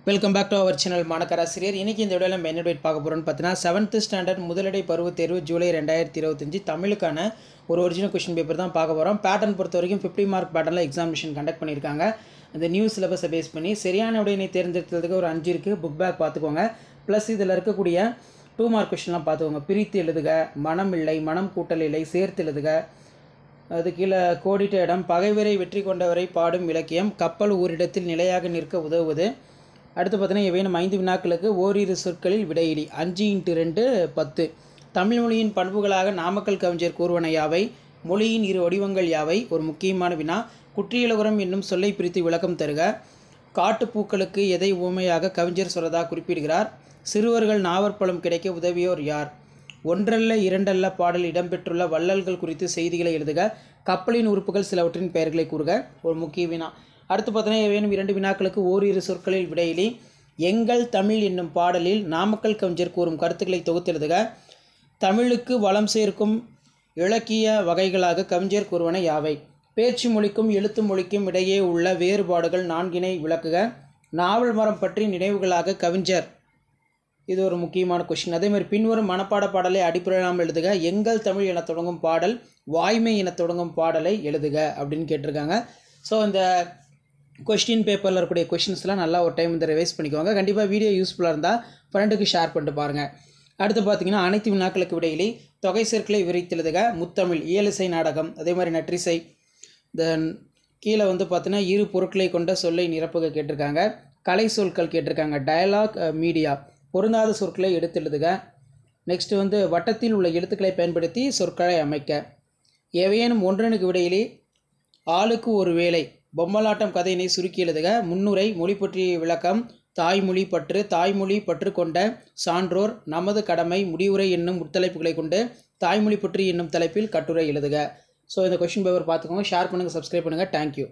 Welcome back to our channel மாணக்கராசிரியர். இன்றைக்கி இந்த வீடியோவில் நம்ம என்ன டேட் பார்க்க போகிறோம்னு பார்த்தீங்கன்னா 7th ஸ்டாண்டர்ட் முதலடை பருவத் தேர்வு ஜூலை 2025 தமிழுக்கான ஒரு ஒரிஜினல் கொஷின் பேப்பர் தான் பார்க்க போகிறோம். பேட்டர்ன் பொறுத்த வரைக்கும் 50 மார்க் பேட்டர்னில் எக்ஸாமினேஷன் கண்டக்ட் பண்ணியிருக்காங்க. இந்த நியூ சிலபஸை பேஸ் பண்ணி சரியான விடையினை தேர்ந்தெடுத்ததுக்கு ஒரு 5 இருக்குது. புக் பேக் பார்த்துக்கோங்க. ப்ளஸ் இதில் இருக்கக்கூடிய 2 மார்க் கொஷின்லாம் பார்த்துக்கோங்க. பிரித்து எழுதுக, மனம் இல்லை, மனம் கூட்டல் இல்லை, சேர்த்து எழுதுக, அது கீழே கோடிட்ட இடம், பகைவரை வெற்றி கொண்டவரை பாடும் இலக்கியம், கப்பல் ஓரிடத்தில் நிலையாக நிற்க உதவுவது. அடுத்து பார்த்தீங்கன்னா இவையும் 5 வினாக்களுக்கு ஓரிரு சொற்களில் விடையிலி. 5x2 10. தமிழ் மொழியின் பண்புகளாக நாமக்கல் கவிஞர் கூறுவன யாவை? மொழியின் இரு வடிவங்கள் யாவை? ஒரு முக்கியமான வினா. குற்றியலுகரம் என்னும் சொல்லை பிரித்து விளக்கம் தருக. காட்டுப்பூக்களுக்கு எதை உவமையாக கவிஞர் சொல்றதா குறிப்பிடுகிறார்? சிறுவர்கள் நாவற்பழம் கிடைக்க உதவியோர் யார்? ஒன்றல்ல இரண்டல்ல பாடல் இடம்பெற்றுள்ள வள்ளல்கள் குறித்து செய்திகளை எழுதுக. கப்பலின் உறுப்புகள் சிலவற்றின் பெயர்களை கூறுக. ஒரு முக்கிய வினா. அடுத்து பார்த்தீங்கன்னா ஏவேனும் 2 வினாக்களுக்கு ஓரிரு சொற்களில் விடையிலி. எங்கள் தமிழ் என்னும் பாடலில் நாமக்கல் கவிஞர் கூறும் கருத்துக்களை தொகுத்தெழுதுக. தமிழுக்கு வளம் சேர்க்கும் இலக்கிய வகைகளாக கவிஞர் கூறுவன யாவை? பேச்சு மொழிக்கும் எழுத்து மொழிக்கும் இடையே உள்ள வேறுபாடுகள் 4 விளக்குக. நாவல் மரம் பற்றி நினைவுகளாக கவிஞர். இது ஒரு முக்கியமான கொஷின். அதேமாதிரி பின்வரும் மனப்பாட பாடலை அடிப்படையில்லாமல் எழுதுக. எங்கள் தமிழ் என தொடங்கும் பாடல், வாய்மை என தொடங்கும் பாடலை எழுதுக அப்படின்னு கேட்டிருக்காங்க. ஸோ இந்த கொஸ்டின் பேப்பரில் இருக்கக்கூடிய கொஷின்ஸ்லாம் நல்லா ஒரு டைம் இந்த ரிவைஸ் பண்ணிக்கோங்க. கண்டிப்பாக வீடியோ யூஸ்ஃபுல்லாக இருந்தால் ஃப்ரெண்டுக்கு ஷேர் பண்ணிட்டு பாருங்கள். அடுத்து பார்த்தீங்கன்னா அனைத்து வினாக்களுக்கு விடையிலே தொகை சொற்களை விவரித்தெழுதுக. முத்தமிழ், இயலிசை நாடகம், அதே மாதிரி நற்றிசை. தென் கீழே பார்த்தீங்கன்னா இரு பொருட்களை கொண்ட சொல்லை நிரப்புக கேட்டிருக்காங்க. கலை சொற்கள் கேட்டிருக்காங்க. Dialogue, media. பொருந்தாத சொற்களை எடுத்தெழுதுக. நெக்ஸ்ட் வட்டத்தில் உள்ள எழுத்துக்களை பயன்படுத்தி சொற்களை அமைக்க. எவையேனும் ஒன்றனுக்கு விடையிலே ஆளுக்கு ஒரு வேலை, பொம்மலாட்டம் கதையினை சுருக்கி எழுதுக. முன்னுரை, மொழி பற்றிய விளக்கம், தாய்மொழி பற்று, தாய்மொழி பற்று கொண்ட சான்றோர், நமது கடமை, முடிவுரை என்னும் முத்தலைப்புகளை கொண்டு தாய்மொழி பற்றி என்னும் தலைப்பில் கட்டுரை எழுதுக. ஸோ இந்த கொஷின் பேப்பர் பார்த்துக்கோங்க. ஷேர் பண்ணுங்கள், சப்ஸ்கிரைப் பண்ணுங்கள். தேங்க்யூ.